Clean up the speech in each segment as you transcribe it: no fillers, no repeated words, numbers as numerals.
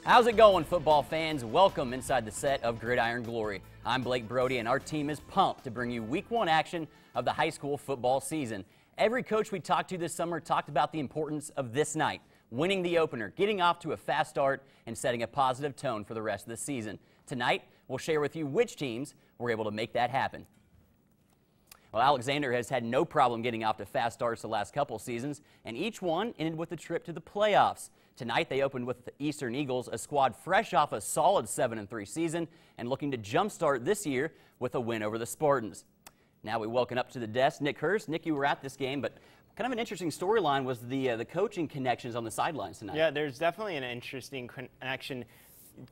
How's it going, football fans? Welcome inside the set of Gridiron Glory. I'm Blake Brody, and our team is pumped to bring you week one action of the high school football season. Every coach we talked to this summer talked about the importance of this night, winning the opener, getting off to a fast start, and setting a positive tone for the rest of the season. Tonight, we'll share with you which teams were able to make that happen. Well, Alexander has had no problem getting off to fast starts the last couple seasons, and each one ended with a trip to the playoffs. Tonight, they opened with the Eastern Eagles, a squad fresh off a solid 7-3 season and looking to jumpstart this year with a win over the Spartans. Now we welcome up to the desk Nick Hurst. Nick, you were at this game, but kind of an interesting storyline was the coaching connections on the sidelines tonight. Yeah, there's definitely an interesting connection.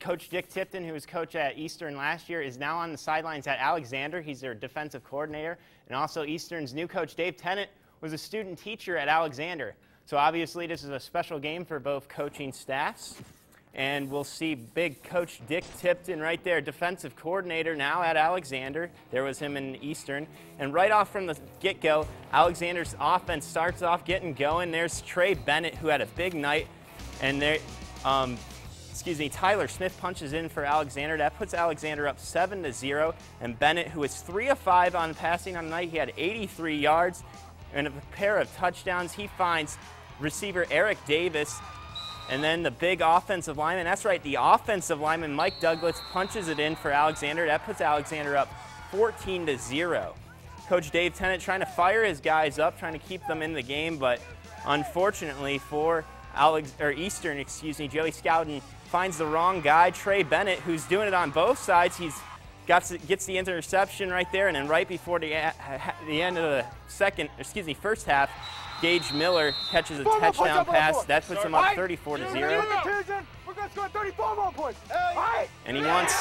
Coach Dick Tipton, who was coach at Eastern last year, is now on the sidelines at Alexander. He's their defensive coordinator. And also Eastern's new coach, Dave Tennant, was a student teacher at Alexander. So obviously this is a special game for both coaching staffs. And we'll see big coach Dick Tipton right there, defensive coordinator now at Alexander. There was him in Eastern. And right off from the get-go, Alexander's offense starts off getting going. There's Trey Bennett, who had a big night. And there, Tyler Smith punches in for Alexander. That puts Alexander up 7-0. And Bennett, who is 3 of 5 on passing on the night, he had 83 yards and a pair of touchdowns. He finds receiver Eric Davis. And then the big offensive lineman, that's right, the offensive lineman Mike Douglas punches it in for Alexander. That puts Alexander up 14-0. Coach Dave Tennant trying to fire his guys up, trying to keep them in the game, but unfortunately for Eastern, Joey Scowden finds the wrong guy, Trey Bennett, who's doing it on both sides. He's gets the interception right there, and then right before the end of the first half, Gage Miller catches a touchdown pass. That puts him up 34-0. We're going to score 34 more points. And he wants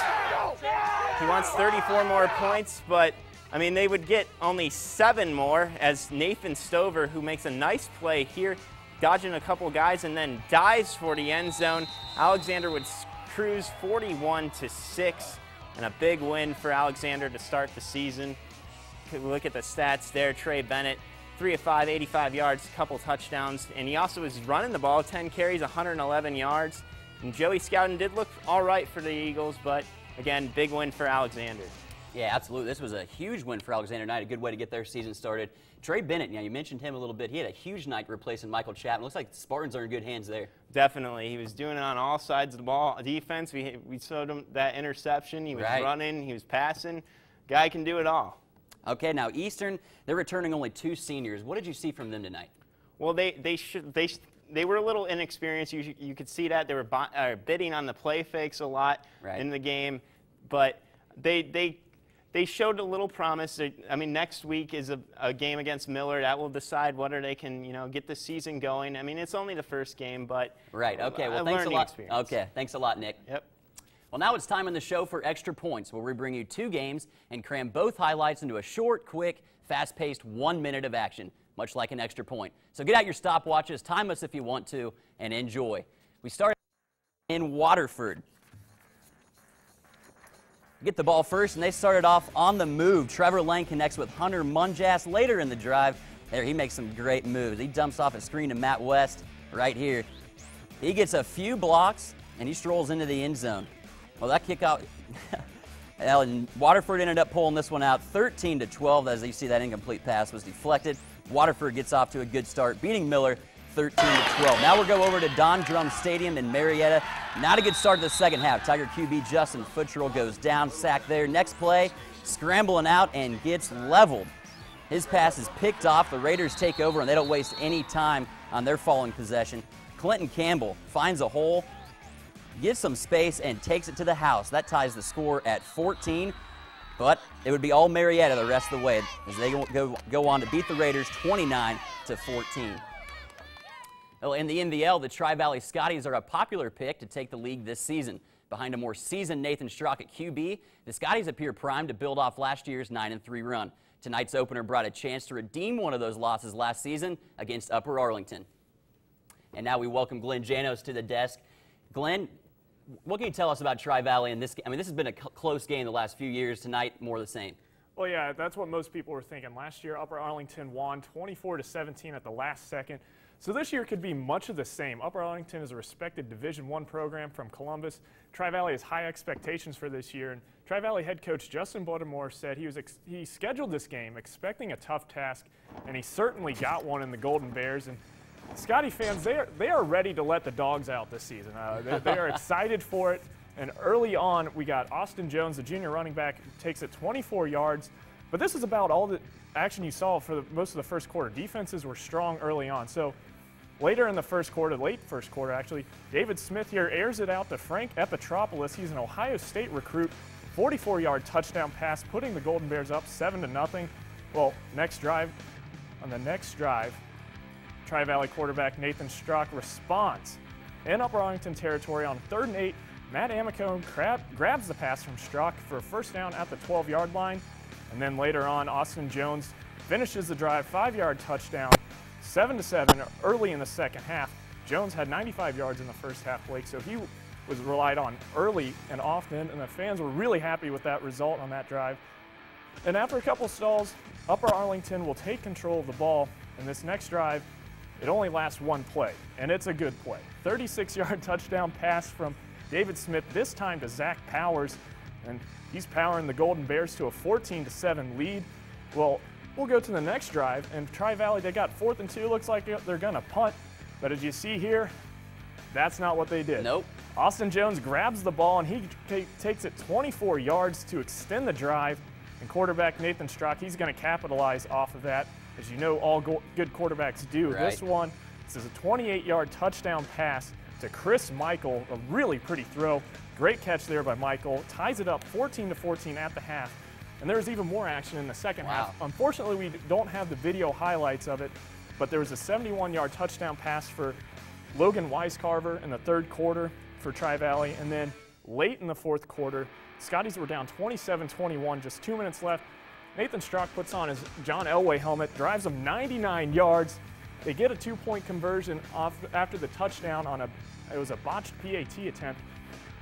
34 more points, but I mean they would get only 7 more as Nathan Stover, who makes a nice play here, dodging a couple guys and then dives for the end zone. Alexander would cruise 41-6, and a big win for Alexander to start the season. Look at the stats there. Trey Bennett, 3 of 5, 85 yards, a couple touchdowns, and he also was running the ball, 10 carries, 111 yards. And Joey Scowden did look all right for the Eagles, but again, big win for Alexander. Yeah, absolutely. This was a huge win for Alexander tonight, a good way to get their season started. Trey Bennett, you mentioned him a little bit. He had a huge night replacing Michael Chapman. Looks like the Spartans are in good hands there. Definitely. He was doing it on all sides of the ball. Defense, we showed him that interception. He was running, he was passing. Guy can do it all. Okay, now Eastern, they're returning only 2 seniors. What did you see from them tonight? Well, they were a little inexperienced. You could see that. They were bidding on the play fakes a lot in the game, but they showed a little promise. I mean, next week is a game against Miller. That will decide whether they can, get the season going. I mean, it's only the first game, but okay. Well, thanks a lot. Okay, thanks a lot, Nick. Yep. Well, now it's time in the show for Extra Points, where we bring you 2 games and cram both highlights into a short, quick, fast-paced 1 minute of action, much like an extra point. So get out your stopwatches, time us if you want to, and enjoy. We start in Waterford. Get the ball first, and they started off on the move. Trevor Lang connects with Hunter Munjas later in the drive. There, he makes some great moves. He dumps off a screen to Matt West right here. He gets a few blocks, and he strolls into the end zone. Well, that kickoff, and Waterford ended up pulling this one out 13-12. As you see, that incomplete pass was deflected. Waterford gets off to a good start, beating Miller 13-12. Now we'll go over to Don Drum Stadium in Marietta. Not a good start to the second half. Tiger QB Justin Futterell goes down, sacked there. Next play, scrambling out and gets leveled. His pass is picked off. The Raiders take over, and they don't waste any time on their following possession. Clinton Campbell finds a hole, gives some space, and takes it to the house. That ties the score at 14, but it would be all Marietta the rest of the way as they go on to beat the Raiders 29-14. Well, in the NVL, the TriValley Scotties are a popular pick to take the league this season. Behind a more seasoned Nathan Strock at QB, the Scotties appear primed to build off last year's 9-3 run. Tonight's opener brought a chance to redeem one of those losses last season against Upper Arlington. And now we welcome Glenn Janos to the desk. Glenn, what can you tell us about TriValley in this game? I mean, this has been a close game the last few years. Tonight, more the same. Well, yeah, that's what most people were thinking. Last year, Upper Arlington won 24-17 at the last second. So this year could be much of the same. Upper Arlington is a respected Division I program from Columbus. TriValley has high expectations for this year, and TriValley head coach Justin Baltimore said he scheduled this game expecting a tough task, and he certainly got one in the Golden Bears. And Scotty fans, they are ready to let the dogs out this season. They are excited for it. And early on, we got Austin Jones, the junior running back, takes it 24 yards. But this is about all the action you saw for most of the first quarter. Defenses were strong early on. So later in the first quarter, late first quarter actually, David Smith here airs it out to Frank Epitropoulos. He's an Ohio State recruit. 44-yard touchdown pass, putting the Golden Bears up 7-0. Well, on the next drive, TriValley quarterback Nathan Strock responds. In Upper Arlington territory on 3rd and 8, Matt Amico grabs the pass from Strock for a first down at the 12-yard line. And then later on, Austin Jones finishes the drive, 5-yard touchdown, 7-7 early in the second half. Jones had 95 yards in the first half, Blake, so he was relied on early and often, and the fans were really happy with that result on that drive. And after a couple stalls, Upper Arlington will take control of the ball, and this next drive, it only lasts one play, and it's a good play. 36-yard touchdown pass from David Smith, this time to Zach Powers, and he's powering the Golden Bears to a 14-7 lead. Well, we'll go to the next drive, and TriValley, they got 4th and 2. Looks like they're going to punt, but as you see here, that's not what they did. Nope. Austin Jones grabs the ball, and he takes it 24 yards to extend the drive, and quarterback Nathan Strock, he's going to capitalize off of that. As you know, all good quarterbacks do. Right. This is a 28-yard touchdown pass to Chris Michael, a really pretty throw. Great catch there by Michael. Ties it up 14-14 at the half. And there's even more action in the second half. Unfortunately, we don't have the video highlights of it, but there was a 71-yard touchdown pass for Logan Weiscarver in the third quarter for TriValley. And then late in the fourth quarter, Scotties were down 27-21, just 2 minutes left. Nathan Strock puts on his John Elway helmet, drives them 99 yards. They get a 2-point conversion off after the touchdown on it was a botched PAT attempt.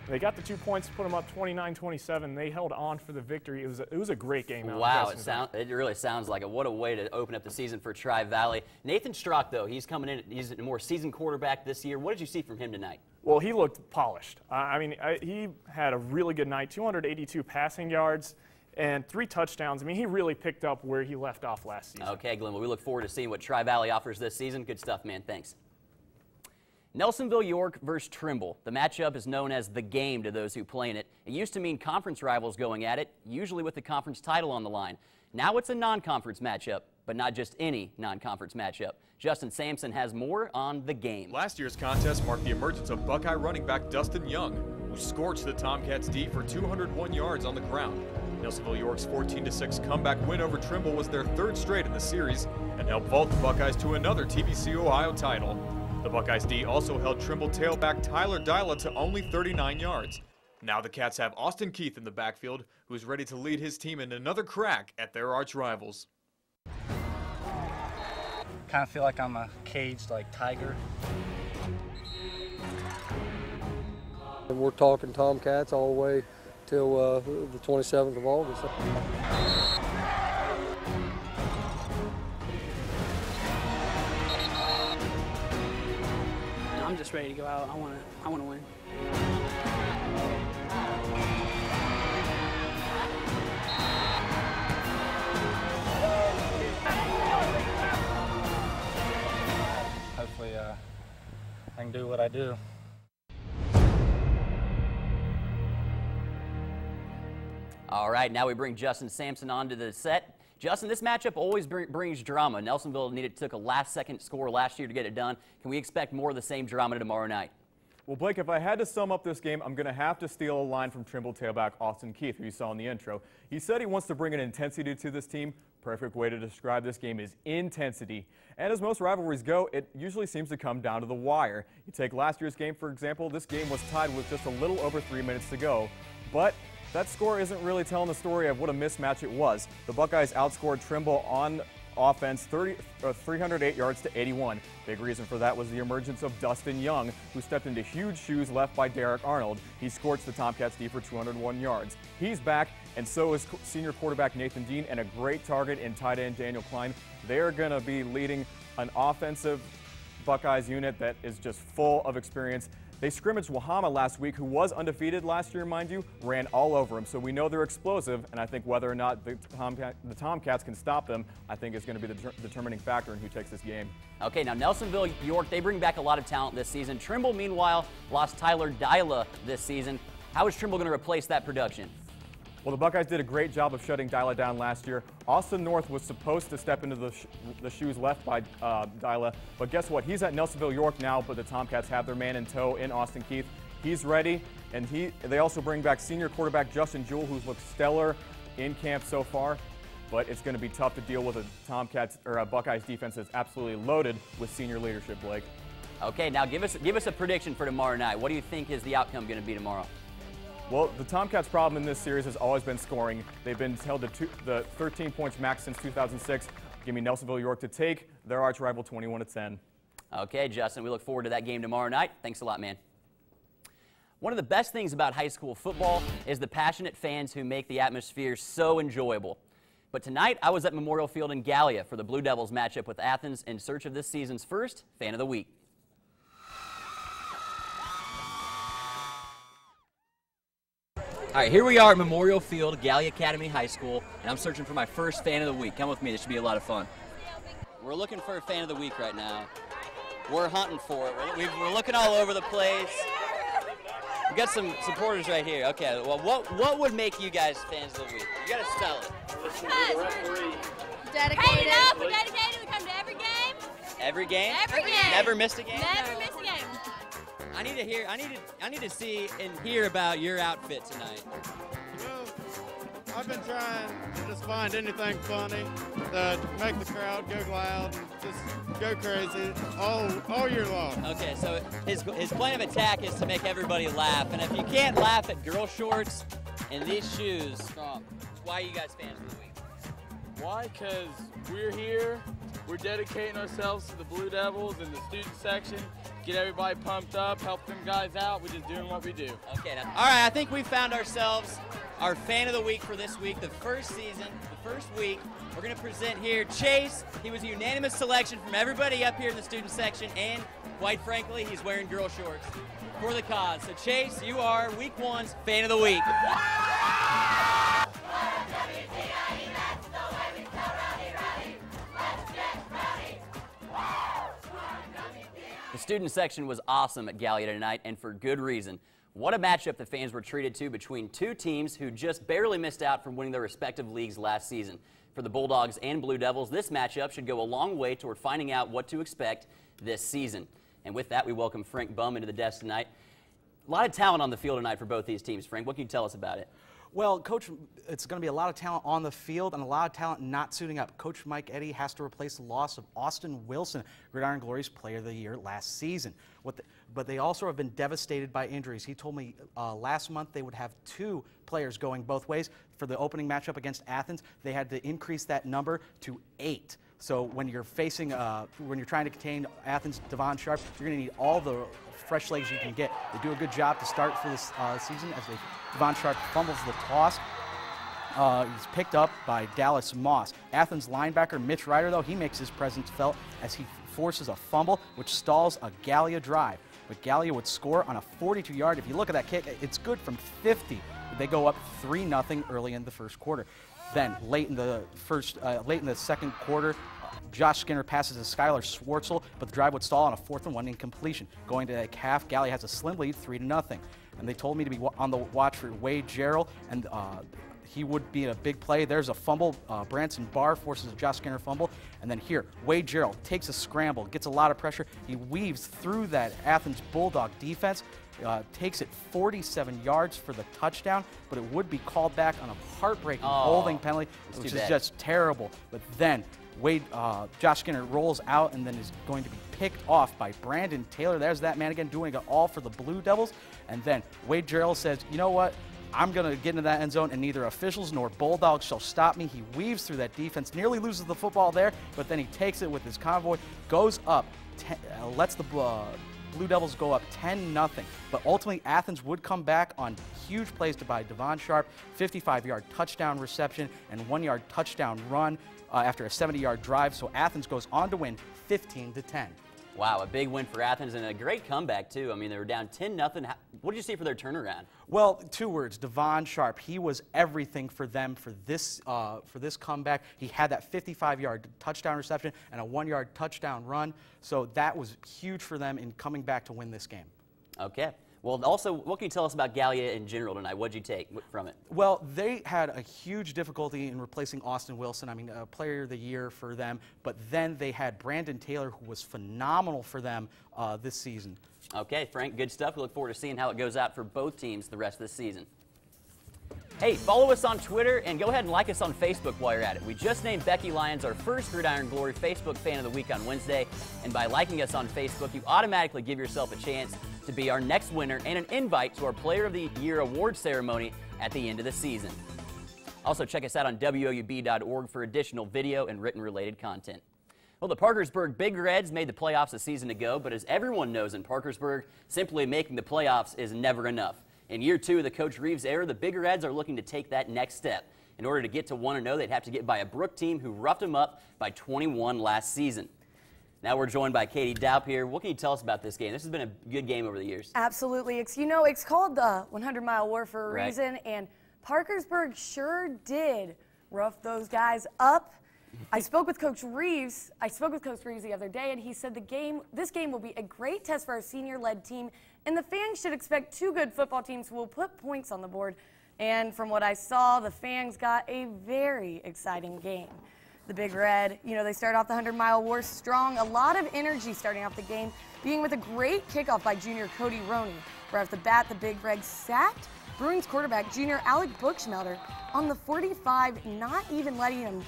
They got the 2 points, put them up 29-27. They held on for the victory. It was a great game. Wow, it really sounds like it. What a way to open up the season for TriValley. Nathan Strock, though, he's coming in. He's a more seasoned quarterback this year. What did you see from him tonight? Well, he looked polished. He had a really good night. 282 passing yards and 3 touchdowns. I mean, he really picked up where he left off last season. Okay, Glenn. Well, we look forward to seeing what TriValley offers this season. Good stuff, man. Thanks. Nelsonville York versus Trimble. The matchup is known as the game to those who play in it. It used to mean conference rivals going at it, usually with the conference title on the line. Now it's a non-conference matchup, but not just any non-conference matchup. Justin Sampson has more on the game. Last year's contest marked the emergence of Buckeye running back Dustin Young, who scorched the Tomcats D for 201 yards on the ground. Nelsonville York's 14-6 comeback win over Trimble was their 3rd straight in the series and helped vault the Buckeyes to another TVC Ohio title. The Buckeyes D also held Trimble tailback Tyler Dyla to only 39 yards. Now the Cats have Austin Keith in the backfield, who is ready to lead his team in another crack at their arch rivals. Kind of feel like I'm a caged tiger. We're talking Tomcats all the way till the 27th of August. I'm just ready to go out. I want to win. Hopefully I can do what I do. All right, now we bring Justin Sampson onto the set. Justin, this matchup always brings drama. Nelsonville took a last-second score last year to get it done. Can we expect more of the same drama tomorrow night? Well, Blake, if I had to sum up this game, I'm going to have to steal a line from Trimble tailback Austin Keith, who you saw in the intro. He said he wants to bring an intensity to this team. Perfect way to describe this game is intensity. And as most rivalries go, it usually seems to come down to the wire. You take last year's game, for example. This game was tied with just a little over 3 minutes to go. But that score isn't really telling the story of what a mismatch it was. The Buckeyes outscored Trimble on offense 308 yards to 81. Big reason for that was the emergence of Dustin Young, who stepped into huge shoes left by Derek Arnold. He scorched the Tomcats D for 201 yards. He's back, and so is senior quarterback Nathan Dean, and a great target in tight end Daniel Klein. They're going to be leading an offensive Buckeyes unit that is just full of experience. They scrimmaged Wahama last week, who was undefeated last year, mind you, ran all over them. So we know they're explosive, and I think whether or not the Tomcats can stop them, I think is going to be the determining factor in who takes this game. Okay, now Nelsonville, York, they bring back a lot of talent this season. Trimble, meanwhile, lost Tyler Dyla this season. How is Trimble going to replace that production? Well, the Buckeyes did a great job of shutting Dyla down last year. Austin North was supposed to step into the shoes left by Dyla, but guess what? He's at Nelsonville, York now, but the Tomcats have their man in tow in Austin Keith. He's ready, and they also bring back senior quarterback Justin Jewell, who's looked stellar in camp so far, but it's going to be tough to deal with a Tomcats or a Buckeyes defense that's absolutely loaded with senior leadership, Blake. Okay, now give us a prediction for tomorrow night. What do you think is the outcome going to be tomorrow? Well, the Tomcats' problem in this series has always been scoring. They've been held to the 13 points max since 2006. Give me Nelsonville, York to take their arch rival 21-10. Okay, Justin, we look forward to that game tomorrow night. Thanks a lot, man. One of the best things about high school football is the passionate fans who make the atmosphere so enjoyable. But tonight, I was at Memorial Field in Galia for the Blue Devils matchup with Athens in search of this season's first Fan of the Week. All right, here we are at Memorial Field, Galia Academy High School, and I'm searching for my first Fan of the Week. Come with me, this should be a lot of fun. We're looking for a Fan of the Week right now. We're hunting for it. We're looking all over the place. We've got some supporters right here. Okay, well, what would make you guys fans of the week? You got to sell it. Dedicated. We're dedicated. We come to every game. Every game? Every game. Never missed a game? Never missed a game. I need to see and hear about your outfit tonight. Well, I've been trying to just find anything funny to make the crowd go loud and just go crazy all year long. Okay, so his plan of attack is to make everybody laugh, and if you can't laugh at girl shorts and these shoes, why are you guys fans of the week? Why? Because we're here, we're dedicating ourselves to the Blue Devils and the student section, get everybody pumped up, help them guys out. We're just doing what we do. Okay, now, all right, I think we found ourselves our Fan of the Week for this week, the first season, the first week. We're going to present here Chase. He was a unanimous selection from everybody up here in the student section, and quite frankly, he's wearing girl shorts for the cause. So Chase, you are week one's Fan of the Week. The student section was awesome at Galia tonight, and for good reason. What a matchup the fans were treated to between two teams who just barely missed out from winning their respective leagues last season. For the Bulldogs and Blue Devils, this matchup should go a long way toward finding out what to expect this season. And with that, we welcome Frank Bum into the desk tonight. A lot of talent on the field tonight for both these teams. Frank, what can you tell us about it? Well, Coach, it's going to be a lot of talent on the field and a lot of talent not suiting up. Coach Mike Eddy has to replace the loss of Austin Wilson, Gridiron Glory's Player of the Year last season. But they also have been devastated by injuries. He told me last month they would have 2 players going both ways. For the opening matchup against Athens, they had to increase that number to 8. So when you're facing, when you're trying to contain Athens' Devon Sharp, you're going to need all the fresh legs you can get. They do a good job to start for this season as Devon Sharp fumbles the toss. He's picked up by Dallas Moss. Athens linebacker Mitch Ryder, though, he makes his presence felt as he forces a fumble, which stalls a Galia drive. But Galia would score on a 42-yard. If you look at that kick, it's good from 50. They go up 3-0 early in the first quarter. Then late in the second quarter, Josh Skinner passes to Skylar Swartzel, but the drive would stall on a 4th and 1 incompletion. Going to the half, Galia has a slim lead, 3-0. And they told me to be on the watch for Wade Gerald, and he would be a big play. There's a fumble. Branson Barr forces a Josh Skinner fumble. And then here, Wade Gerald takes a scramble, gets a lot of pressure. He weaves through that Athens Bulldog defense, takes it 47 yards for the touchdown, but it would be called back on a heartbreaking holding penalty, which is just terrible. But then Josh Skinner rolls out and then is going to be picked off by Brandon Taylor. There's that man again doing it all for the Blue Devils. And then Wade Gerald says, you know what? I'm going to get into that end zone, and neither officials nor Bulldogs shall stop me. He weaves through that defense, nearly loses the football there, but then he takes it with his convoy, goes up, lets the Blue Devils go up 10-0. But ultimately, Athens would come back on huge plays by Devon Sharp, 55-yard touchdown reception and 1-yard touchdown run after a 70-yard drive. So Athens goes on to win 15-10. Wow, a big win for Athens and a great comeback, too. I mean, they were down 10-0. What did you see for their turnaround? Well, 2 words, Devon Sharp. He was everything for them for this comeback. He had that 55-yard touchdown reception and a 1-yard touchdown run. So that was huge for them in coming back to win this game. Okay. Well, also, what can you tell us about Galia in general tonight? What did you take from it? Well, they had a huge difficulty in replacing Austin Wilson. I mean, player of the year for them. But then they had Brandon Taylor, who was phenomenal for them this season. Okay, Frank, good stuff. We look forward to seeing how it goes out for both teams the rest of the season. Hey, follow us on Twitter and go ahead and like us on Facebook while you're at it. We just named Becky Lyons our first Gridiron Glory Facebook Fan of the Week on Wednesday. And by liking us on Facebook, you automatically give yourself a chance to be our next winner and an invite to our Player of the Year award ceremony at the end of the season. Also, check us out on WOUB.org for additional video and written related content. Well, the Parkersburg Big Reds made the playoffs a season ago, but as everyone knows in Parkersburg, simply making the playoffs is never enough. In year 2 of the Coach Reeves era, the Big Reds are looking to take that next step. In order to get to 1-0, they'd have to get by a Brook team who roughed them up by 21 last season. Now we're joined by Katie Daup here. What can you tell us about this game? This has been a good game over the years. Absolutely. It's called the 100-mile war for a reason, and Parkersburg sure did rough those guys up. I spoke with Coach Reeves the other day, and he said this game will be a great test for our senior-led team, and the fans should expect 2 good football teams who will put points on the board. And from what I saw, the fans got a very exciting game. The Big Red, they started off the 100-mile war strong. A lot of energy starting off the game, being with a great kickoff by junior Cody Roney. Right off the bat, the Big Red sacked Bruins quarterback junior Alec Buchschmelter on the 45, not even letting him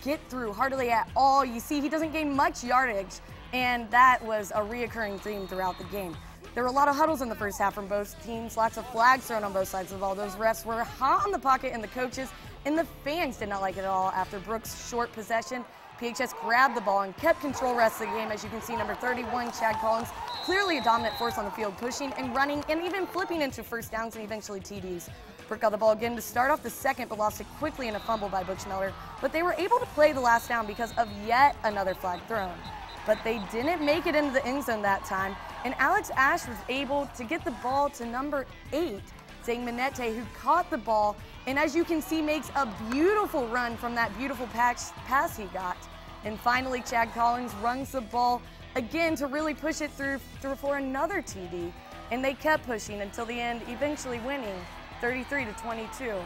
get through hardly at all. You see, he doesn't gain much yardage, and that was a reoccurring theme throughout the game. There were a lot of huddles in the first half from both teams, lots of flags thrown on both sides of the ball. Those refs were hot on the pocket, and the coaches and the fans did not like it at all. After Brooks' short possession, PHS grabbed the ball and kept control rest of the game. As you can see, number 31, Chad Collins, clearly a dominant force on the field, pushing and running and even flipping into first downs and eventually TDs. Brook got the ball again to start off the second, but lost it quickly in a fumble by Buchschmelter. But they were able to play the last down because of yet another flag thrown. But they didn't make it into the end zone that time, and Alex Ash was able to get the ball to number 8, Zane Minette, who caught the ball, and as you can see, makes a beautiful run from that beautiful pass he got. And finally, Chad Collins runs the ball again to really push it through for another TD, and they kept pushing until the end, eventually winning 33-22.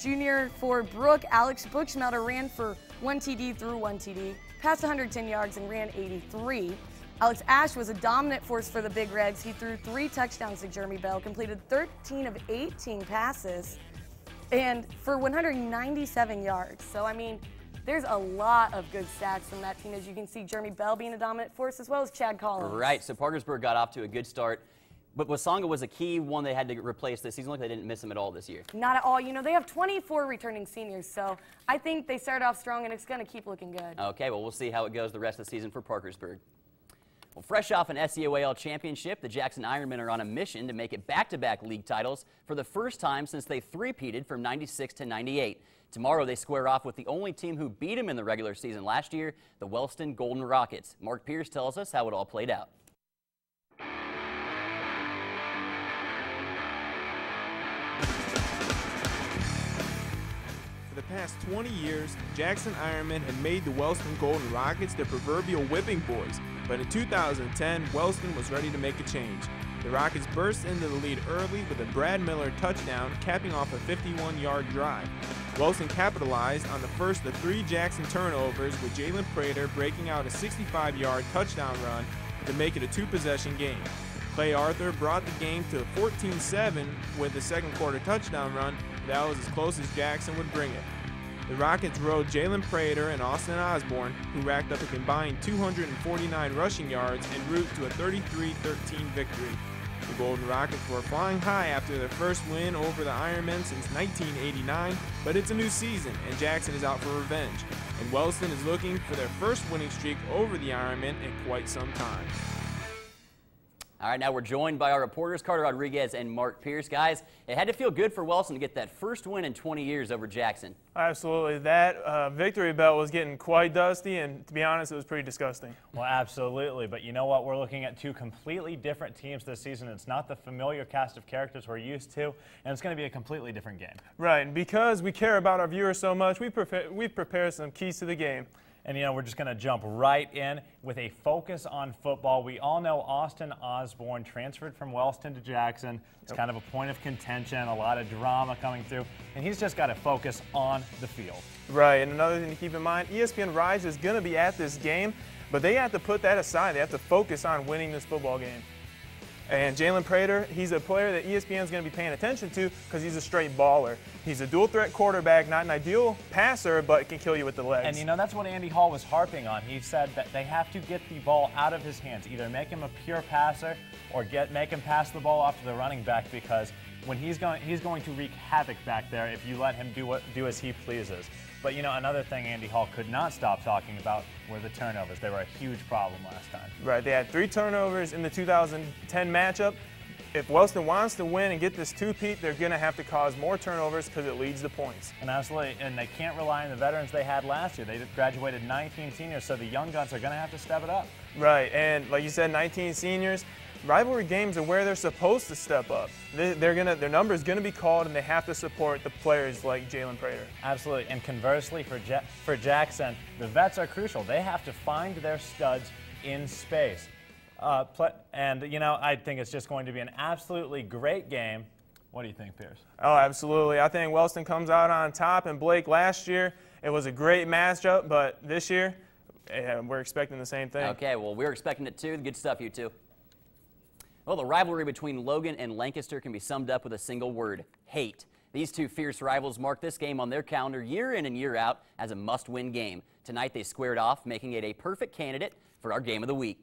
Junior for Brook, Alex Buchschmelter ran for 1 TD through 1 TD, passed 110 yards and ran 83. Alex Ash was a dominant force for the Big Reds. He threw 3 touchdowns to Jeremy Bell, completed 13 of 18 passes, and for 197 yards. So, there's a lot of good stats from that team. As you can see, Jeremy Bell being a dominant force, as well as Chad Collins. Right, so Parkersburg got off to a good start. But Wasonga was a key one they had to replace this season. Look, they didn't miss him at all this year. Not at all. They have 24 returning seniors, so I think they started off strong, and it's going to keep looking good. Okay, well, we'll see how it goes the rest of the season for Parkersburg. Well, fresh off an SEOAL championship, the Jackson Ironmen are on a mission to make it back-to-back league titles for the first time since they three-peated from 96 to 98. Tomorrow, they square off with the only team who beat them in the regular season last year, the Wellston Golden Rockets. Mark Pierce tells us how it all played out. For the past 20 years, Jackson Ironmen had made the Wellston Golden Rockets their proverbial whipping boys, but in 2010, Wellston was ready to make a change. The Rockets burst into the lead early with a Brad Miller touchdown, capping off a 51-yard drive. Wellston capitalized on the first of 3 Jackson turnovers, with Jalen Prater breaking out a 65-yard touchdown run to make it a 2-possession game. Clay Arthur brought the game to 14-7 with a second-quarter touchdown run. That was as close as Jackson would bring it. The Rockets rode Jalen Prater and Austin Osborne, who racked up a combined 249 rushing yards en route to a 33-13 victory. The Golden Rockets were flying high after their first win over the Ironmen since 1989, but it's a new season, and Jackson is out for revenge. And Wellston is looking for their first winning streak over the Ironmen in quite some time. All right, now we're joined by our reporters, Carter Rodriguez and Mark Pierce. Guys, it had to feel good for Wellston to get that first win in 20 years over Jackson. Absolutely. That victory belt was getting quite dusty, and to be honest, it was pretty disgusting. Well, absolutely. But you know what? We're looking at two completely different teams this season. It's not the familiar cast of characters we're used to, and it's going to be a completely different game. Right, and because we care about our viewers so much, we've prepared some keys to the game. And, you know, we're just going to jump right in with a focus on football. We all know Austin Osborne transferred from Wellston to Jackson. It's kind of a point of contention, a lot of drama coming through, and he's just got to focus on the field. Right, and another thing to keep in mind, ESPN Rise is going to be at this game, but they have to put that aside. They have to focus on winning this football game. And Jalen Prater, he's a player that ESPN is going to be paying attention to because he's a straight baller. He's a dual-threat quarterback, not an ideal passer, but can kill you with the legs. And, you know, that's what Andy Hall was harping on. He said that they have to get the ball out of his hands, either make him a pure passer or make him pass the ball off to the running back, because when he's going to wreak havoc back there if you let him do as he pleases. But, you know, another thing Andy Hall could not stop talking about were the turnovers. They were a huge problem last time. Right, they had 3 turnovers in the 2010 matchup. If Wellston wants to win and get this two-peat, they're going to have to cause more turnovers because it leads to points. And absolutely, and they can't rely on the veterans they had last year. They graduated 19 seniors, so the young guns are going to have to step it up. Right, and like you said, 19 seniors. Rivalry games are where they're supposed to step up. Their number is going to be called, and they have to support the players like Jalen Prater. Absolutely, and conversely for Jackson, the vets are crucial. They have to find their studs in space. And, you know, I think it's just going to be an absolutely great game. What do you think, Pierce? Oh, absolutely. I think Wellston comes out on top, and Blake, last year, it was a great matchup, but this year, we're expecting the same thing. Okay, well, we're expecting it too. Good stuff, you two. Well, the rivalry between Logan and Lancaster can be summed up with a single word: hate. These two fierce rivals mark this game on their calendar year in and year out as a must-win game. Tonight they squared off, making it a perfect candidate for our game of the week.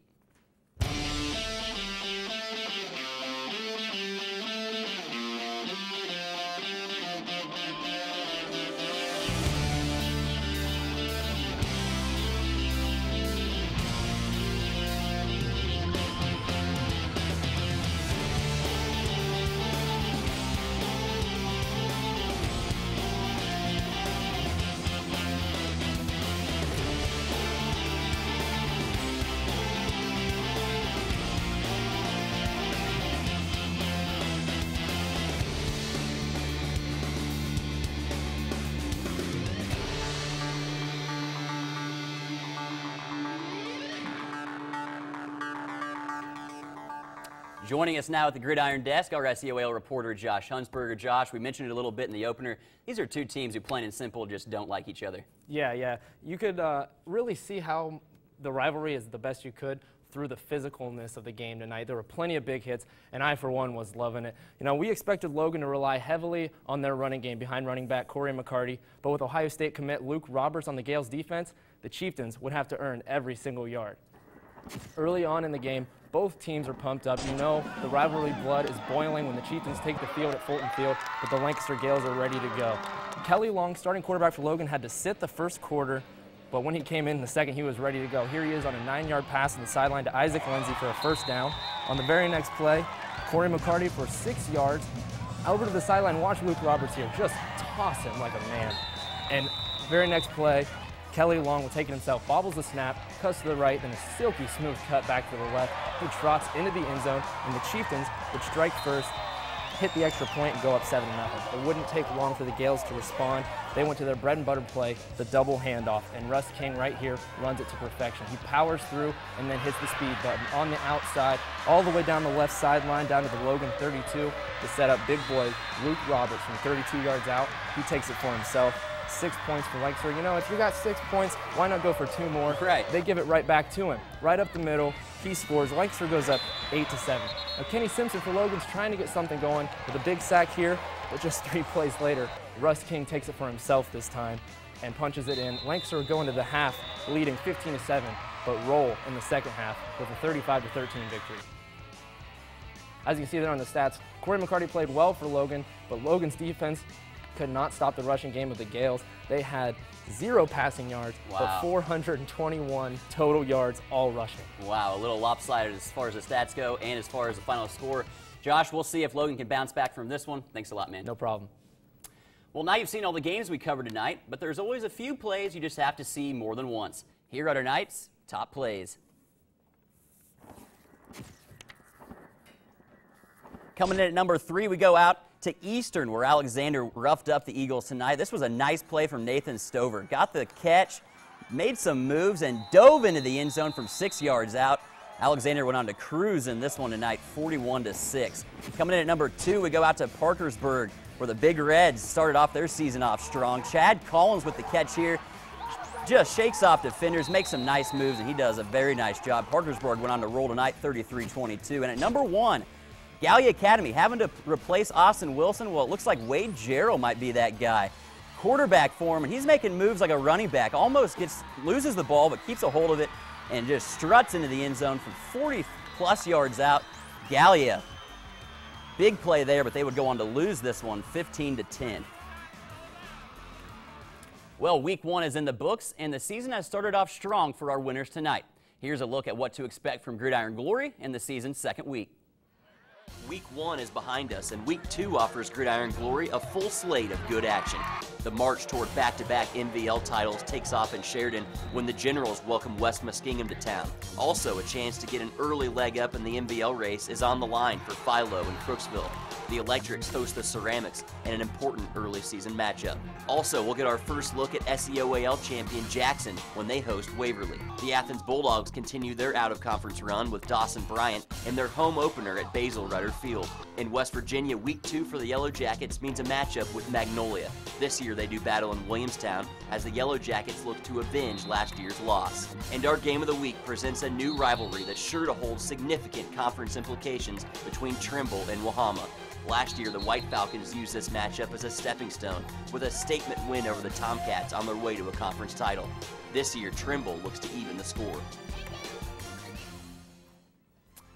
Joining us now at the Gridiron desk, our SEOL reporter Josh Hunsberger. Josh, we mentioned it a little bit in the opener. These are two teams who, plain and simple, just don't like each other. Yeah. You could really see how the rivalry is the best you could through the physicalness of the game tonight. There were plenty of big hits, and I, for one, was loving it. You know, we expected Logan to rely heavily on their running game behind running back Corey McCarty, but with Ohio State commit Luke Roberts on the Gales defense, the Chieftains would have to earn every single yard. Early on in the game, both teams are pumped up. You know the rivalry blood is boiling when the Chieftains take the field at Fulton Field, but the Lancaster Gales are ready to go. Kelly Long, starting quarterback for Logan, had to sit the first quarter, but when he came in the second, he was ready to go. Here he is on a 9-yard pass on the sideline to Isaac Lindsey for a first down. On the very next play, Corey McCarty for 6 yards. Over to the sideline, watch Luke Roberts here, just toss him like a man. And very next play, Kelly Long will take it himself, bobbles the snap, cuts to the right, then a silky smooth cut back to the left. He trots into the end zone, and the Chieftains would strike first, hit the extra point, and go up 7-0. It wouldn't take long for the Gales to respond. They went to their bread and butter play, the double handoff, and Russ King right here runs it to perfection. He powers through and then hits the speed button on the outside, all the way down the left sideline, down to the Logan 32 to set up big boy Luke Roberts from 32 yards out. He takes it for himself. 6 points for Lancaster. You know, if you got 6 points, why not go for 2 more? Right. They give it right back to him. Right up the middle, he scores. Lancaster goes up 8-7. Now, Kenny Simpson for Logan's trying to get something going with a big sack here, but just 3 plays later, Russ King takes it for himself this time and punches it in. Lancaster go into the half leading 15-7, but roll in the second half with a 35-13 victory. As you can see there on the stats, Corey McCarty played well for Logan, but Logan's defense could not stop the rushing game of the Gales. They had 0 passing yards, but 421 total yards, all rushing. Wow, a little lopsided as far as the stats go and as far as the final score. Josh, we'll see if Logan can bounce back from this one. Thanks a lot, man. No problem. Well, now you've seen all the games we covered tonight, but there's always a few plays you just have to see more than once. Here are tonight's top plays. Coming in at number 3, we go out to Eastern, where Alexander roughed up the Eagles tonight. This was a nice play from Nathan Stover. Got the catch, made some moves, and dove into the end zone from 6 yards out. Alexander went on to cruise in this one tonight, 41-6. Coming in at number 2, we go out to Parkersburg, where the Big Reds started off their season off strong. Chad Collins with the catch here. Just shakes off defenders, makes some nice moves, and he does a very nice job. Parkersburg went on to roll tonight, 33-22. And at number 1, Galia Academy having to replace Austin Wilson. Well, it looks like Wade Gerald might be that guy. Quarterback for him, and he's making moves like a running back. Almost loses the ball, but keeps a hold of it and just struts into the end zone from 40-plus yards out. Galia, big play there, but they would go on to lose this one, 15-10. Well, week 1 is in the books, and the season has started off strong for our winners tonight. Here's a look at what to expect from Gridiron Glory in the season's second week. Week 1 is behind us, and Week 2 offers Gridiron Glory a full slate of good action. The march toward back-to-back NVL titles takes off in Sheridan when the Generals welcome West Muskingum to town. Also, a chance to get an early leg up in the NVL race is on the line for Philo and Crooksville. The Electrics host the Ceramics in an important early season matchup. Also, we'll get our first look at SEOAL champion Jackson when they host Waverly. The Athens Bulldogs continue their out-of-conference run with Dawson Bryant in their home opener at Basil Rutter Field. In West Virginia, Week 2 for the Yellow Jackets means a matchup with Magnolia. This year they do battle in Williamstown as the Yellow Jackets look to avenge last year's loss. And our Game of the Week presents a new rivalry that's sure to hold significant conference implications between Trimble and Wahama. Last year, the White Falcons used this matchup as a stepping stone with a statement win over the Tomcats on their way to a conference title. This year, Trimble looks to even the score.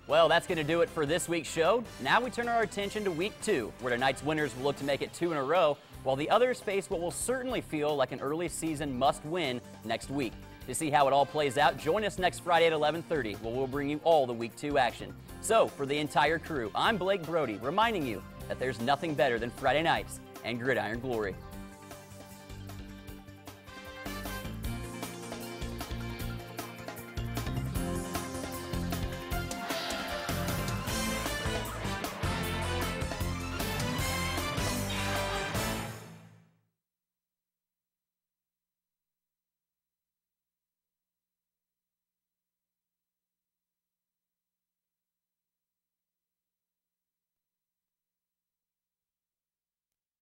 Well, that's going to do it for this week's show. Now we turn our attention to Week 2, where tonight's winners will look to make it 2 in a row, while the others face what will certainly feel like an early season must-win next week. To see how it all plays out, join us next Friday at 11:30, where we'll bring you all the Week 2 action. So, for the entire crew, I'm Blake Brody, reminding you that there's nothing better than Friday nights and Gridiron Glory.